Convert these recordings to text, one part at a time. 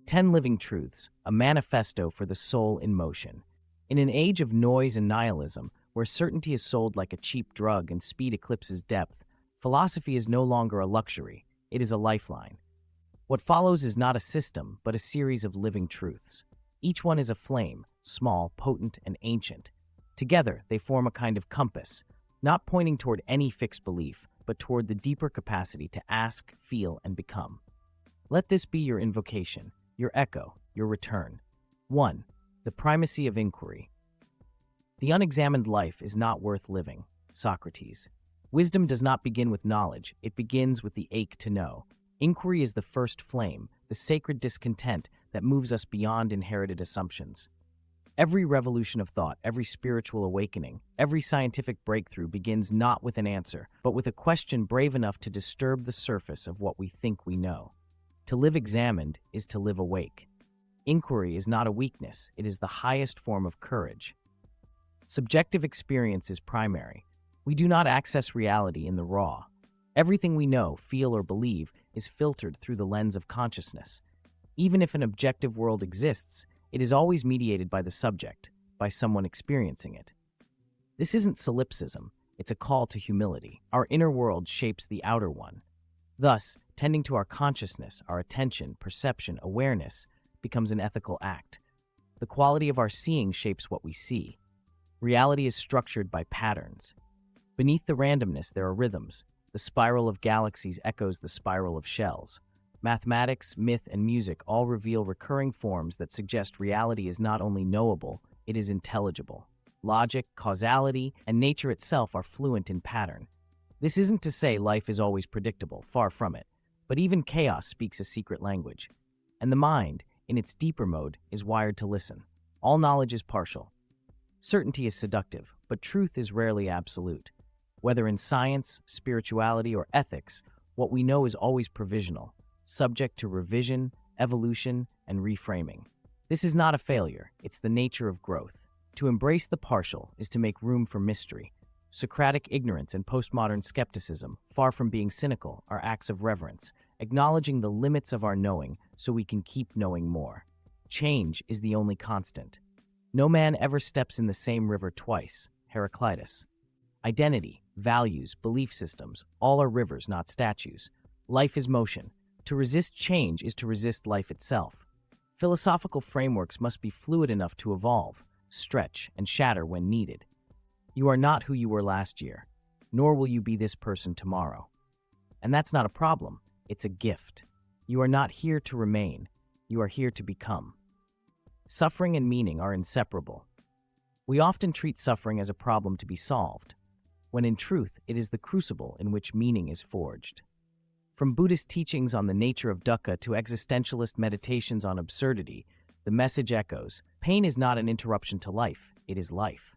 10 Living Truths, a manifesto for the soul in motion. In an age of noise and nihilism, where certainty is sold like a cheap drug and speed eclipses depth, philosophy is no longer a luxury, it is a lifeline. What follows is not a system, but a series of living truths. Each one is a flame, small, potent, and ancient. Together, they form a kind of compass, not pointing toward any fixed belief, but toward the deeper capacity to ask, feel, and become. Let this be your invocation, your echo, your return. 1. The primacy of inquiry. The unexamined life is not worth living. Socrates. Wisdom does not begin with knowledge, it begins with the ache to know. Inquiry is the first flame, the sacred discontent that moves us beyond inherited assumptions. Every revolution of thought, every spiritual awakening, every scientific breakthrough begins not with an answer, but with a question brave enough to disturb the surface of what we think we know. To live examined is to live awake. Inquiry is not a weakness, it is the highest form of courage. Subjective experience is primary. We do not access reality in the raw. Everything we know, feel, or believe is filtered through the lens of consciousness. Even if an objective world exists, it is always mediated by the subject, by someone experiencing it. This isn't solipsism, it's a call to humility. Our inner world shapes the outer one. Thus, tending to our consciousness, our attention, perception, awareness, becomes an ethical act. The quality of our seeing shapes what we see. Reality is structured by patterns. Beneath the randomness, there are rhythms. The spiral of galaxies echoes the spiral of shells. Mathematics, myth, and music all reveal recurring forms that suggest reality is not only knowable, it is intelligible. Logic, causality, and nature itself are fluent in pattern. This isn't to say life is always predictable, far from it, but even chaos speaks a secret language. And the mind, in its deeper mode, is wired to listen. All knowledge is partial. Certainty is seductive, but truth is rarely absolute. Whether in science, spirituality, or ethics, what we know is always provisional, subject to revision, evolution, and reframing. This is not a failure, it's the nature of growth. To embrace the partial is to make room for mystery. Socratic ignorance and postmodern skepticism, far from being cynical, are acts of reverence, acknowledging the limits of our knowing so we can keep knowing more. Change is the only constant. No man ever steps in the same river twice. Heraclitus. Identity, values, belief systems, all are rivers, not statues. Life is motion. To resist change is to resist life itself. Philosophical frameworks must be fluid enough to evolve, stretch, and shatter when needed. You are not who you were last year, nor will you be this person tomorrow. And that's not a problem, it's a gift. You are not here to remain, you are here to become. Suffering and meaning are inseparable. We often treat suffering as a problem to be solved, when in truth it is the crucible in which meaning is forged. From Buddhist teachings on the nature of dukkha to existentialist meditations on absurdity, the message echoes, pain is not an interruption to life, it is life.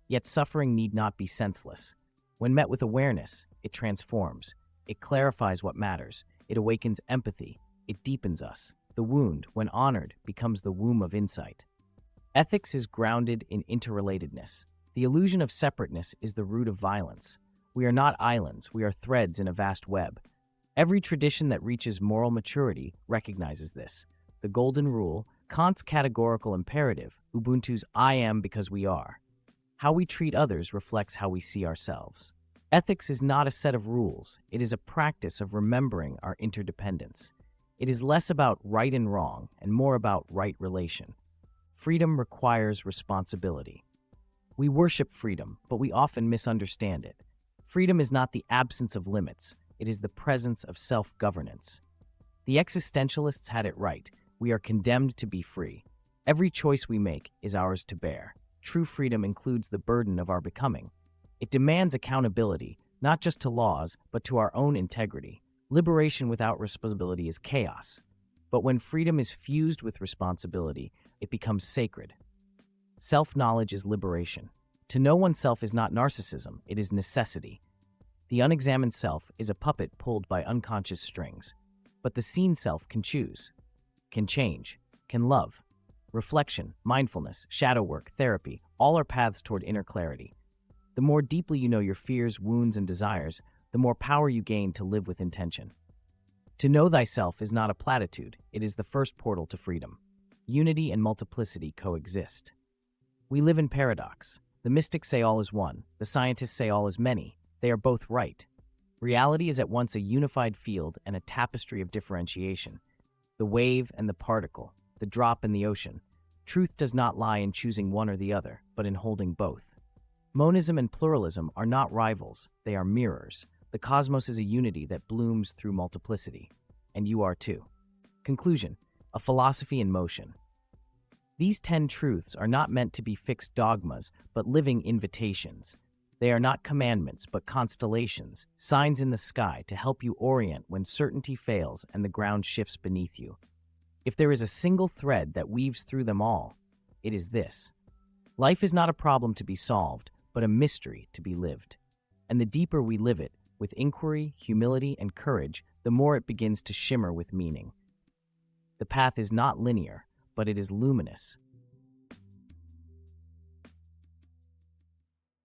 Yet suffering need not be senseless. When met with awareness, it transforms. It clarifies what matters. It awakens empathy. It deepens us. The wound, when honored, becomes the womb of insight. Ethics is grounded in interrelatedness. The illusion of separateness is the root of violence. We are not islands, we are threads in a vast web. Every tradition that reaches moral maturity recognizes this. The Golden Rule, Kant's categorical imperative, Ubuntu's I am because we are. How we treat others reflects how we see ourselves. Ethics is not a set of rules, it is a practice of remembering our interdependence. It is less about right and wrong and more about right relation. Freedom requires responsibility. We worship freedom, but we often misunderstand it. Freedom is not the absence of limits, it is the presence of self-governance. The existentialists had it right. We are condemned to be free. Every choice we make is ours to bear. True freedom includes the burden of our becoming. It demands accountability, not just to laws, but to our own integrity. Liberation without responsibility is chaos. But when freedom is fused with responsibility, it becomes sacred. Self-knowledge is liberation. To know oneself is not narcissism, it is necessity. The unexamined self is a puppet pulled by unconscious strings. But the seen self can choose, can change, can love. Reflection, mindfulness, shadow work, therapy, all are paths toward inner clarity. The more deeply you know your fears, wounds, and desires, the more power you gain to live with intention. To know thyself is not a platitude, it is the first portal to freedom. Unity and multiplicity coexist. We live in paradox. The mystics say all is one, the scientists say all is many. They are both right. Reality is at once a unified field and a tapestry of differentiation. The wave and the particle, the drop and the ocean. Truth does not lie in choosing one or the other, but in holding both. Monism and pluralism are not rivals, they are mirrors. The cosmos is a unity that blooms through multiplicity. And you are too. Conclusion: a philosophy in motion. These 10 truths are not meant to be fixed dogmas, but living invitations. They are not commandments, but constellations, signs in the sky to help you orient when certainty fails and the ground shifts beneath you. If there is a single thread that weaves through them all, it is this: life is not a problem to be solved, but a mystery to be lived. And the deeper we live it, with inquiry, humility, and courage, the more it begins to shimmer with meaning. The path is not linear, but it is luminous,